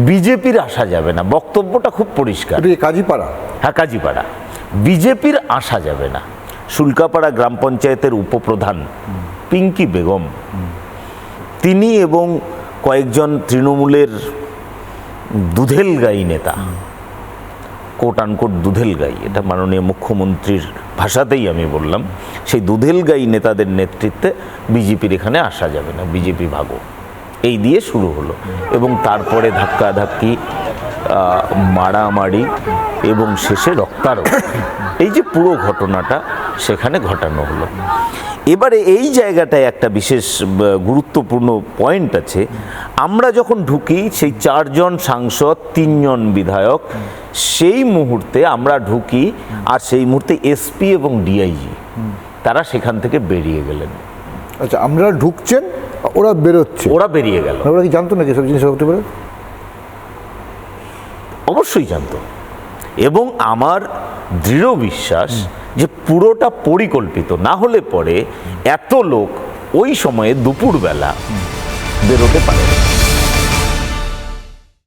বিজেপির আসা যাবে না, বক্তব্যটা খুব পরিষ্কার। কাজীপাড়া, হ্যাঁ কাজীপাড়া, বিজেপির আসা যাবে না। শুল্কাপাড়া গ্রাম পঞ্চায়েতের উপপ্রধান পিঙ্কি বেগম, তিনি এবং কয়েকজন তৃণমূলের দুধেল গাই নেতা, কোট আনকোট দুধেল গাই, এটা মাননীয় মুখ্যমন্ত্রীর ভাষাতেই আমি বললাম, সেই দুধেল গাই নেতাদের নেতৃত্বে বিজেপির এখানে আসা যাবে না, বিজেপি ভাগো, এই দিয়ে শুরু হলো। এবং তারপরে ধাক্কাধাক্কি, মারামারি এবং শেষে রক্তারোপ, এই যে পুরো ঘটনাটা সেখানে ঘটানো হলো। এবারে এই জায়গাটায় একটা বিশেষ গুরুত্বপূর্ণ পয়েন্ট আছে। আমরা যখন ঢুকি, সেই 4 জন সাংসদ, 3 জন বিধায়ক, সেই মুহূর্তে আমরা ঢুকি, আর সেই মুহূর্তে এসপি এবং ডিআইজি তারা সেখান থেকে বেরিয়ে গেলেন। আচ্ছা, আমরা ঢুকছেন, ওরা বেরোচ্ছে, ওরা বেরিয়ে গেল। ওরা কি জানতো নাকি সব জিনিস হতে পারে? অবশ্যই জানতো। এবং আমার দৃঢ় বিশ্বাস যে পুরোটা পরিকল্পিত, না হলে পরে এত লোক ওই সময়ে দুপুরবেলা বেরোতে পারে।